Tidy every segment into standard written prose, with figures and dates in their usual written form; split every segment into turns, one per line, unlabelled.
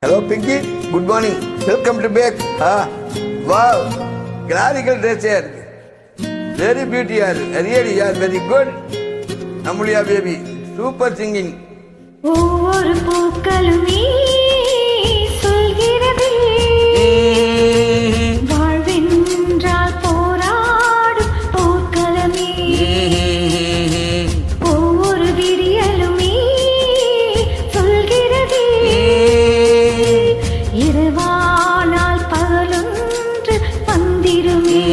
Hello Pinky, good morning. Welcome to back. Wow, classical dress here. Very beautiful. Really, you are very good. Amulia baby, super singing.
ஒவ்வொரு பூக்களுமே சொல்கிறது வாழ்வென்றால் போராடும் போர்க்களமே ஒவ்வொரு விடியலுமே சொல்கிறது இரவானால் பகலொன்று வந்திருமே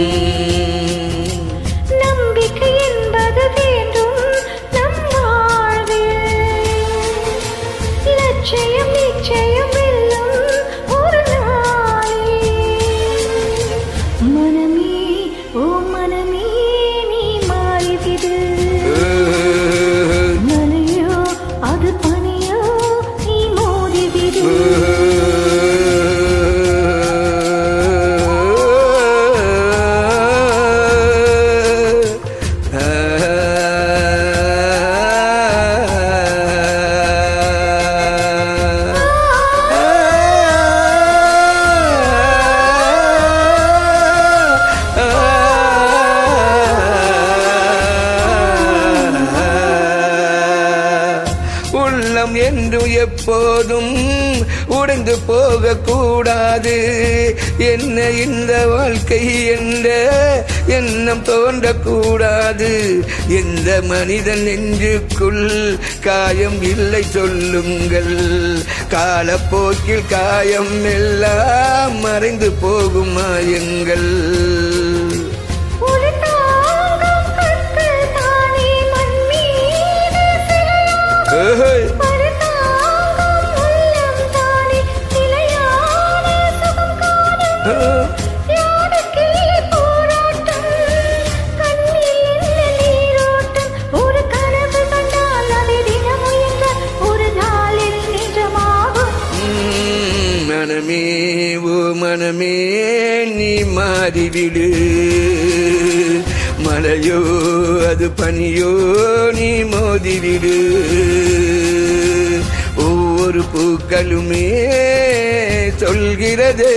நம்பிக்கை என்பது வேண்டும் நம் வாழ்வில் நிச்சயம் நிச்சயம் வெல்லும் ஒரு நாளே மனமே ஓ மனமே நீ மாறிவிடு மலையோ அது பனியோ நீ மோதிவிடு
உள்ளம் என்று எப்போதும் உடைந்து போக கூடாது. என்ன இந்த வாழ்க்கை என்ற எண்ணம் தோன்றக்கூடாது. எந்த மனிதன் நெஞ்சுக்குள் காயம் இல்லை சொல்லுங்கள். காலப்போக்கில் காயம் எல்லாம் மறைந்து போகும் மாயங்கள். மனமே ஓ மனமே நீ மாறிவிடு மலையோ அது பனியோ நீ மோதிவிடு ஒவ்வொரு பூக்களுமே சொல்கிறது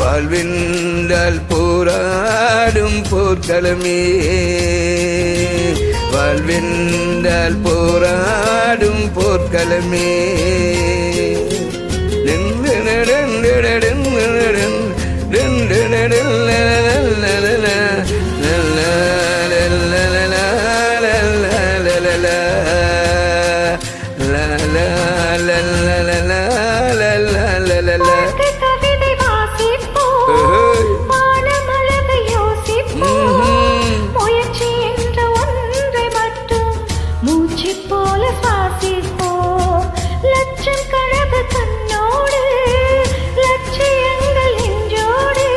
வாழ்வென்றால் போராடும் போர்க்களமே வாழ்வென்றால் போராடும் போர்க்களமே
கவிதை வாசிப்போம் வானமழகை யோசிப்போம் முயற்சி என்ற ஒன்றை மட்டும் மூச்சு போல சுவாசிப்போம் லட்சம் கனவு கண்ணோடு லட்சியங்கள் நெஞ்சோடு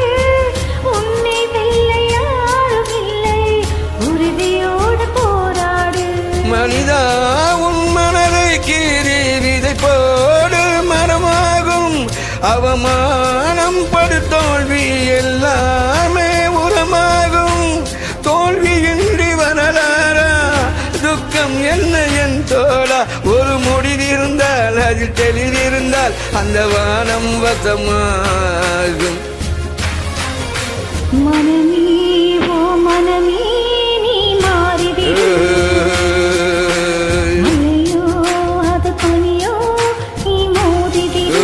உன்னை வெல்ல யாரும் இல்லை உறுதியோடு போராடு
மனிதா உன் மனதை கீறி விதை போடு மரமாகும் அவமானம் படு தோல்வி எல்லாமே உரமாகும் தோல்வியின்றி வரலாறா துக்கம் என்ன என் தோழா ஒரு முடிவிருந்தால் அதில் தெளிவிருந்தால் அந்த வானம் வசமாகும்
மனமே ஓ மனமே நீ மாறிவிடு மலையோ அது பனியோ நீ மோதிவிடு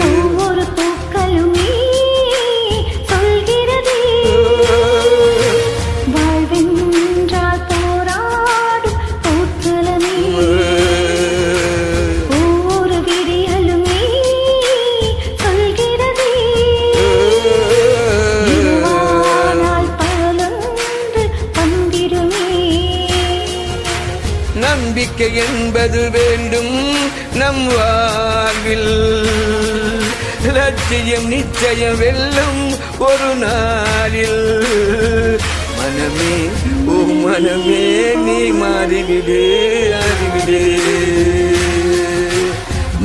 ஒவ்வொரு பூக்களுமே சொல்கிறது வாழ்வென்றால் போராடும் போர்க்களமே ஒவ்வொரு விடியலுமே சொல்கிறது இரவானால் பகலொன்று வந்திருமே
நம்பிக்கை என்பது வேண்டும் நம் வாழ்வில் லட்சியம் நிச்சயம் வெல்லும் ஒரு நாளில் மனமே ஓ மனமே நீ மாறிவிடு அறிவிடு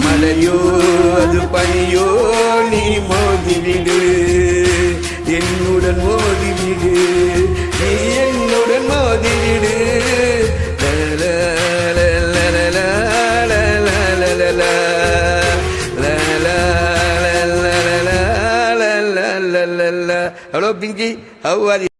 மலையோ அது பனியோ நீ மோதிவிடு என்னுடன் மோதிவிடு நீ என்னுடன் மோதிவிடு la la la la la la Hello, Pinky. How are you?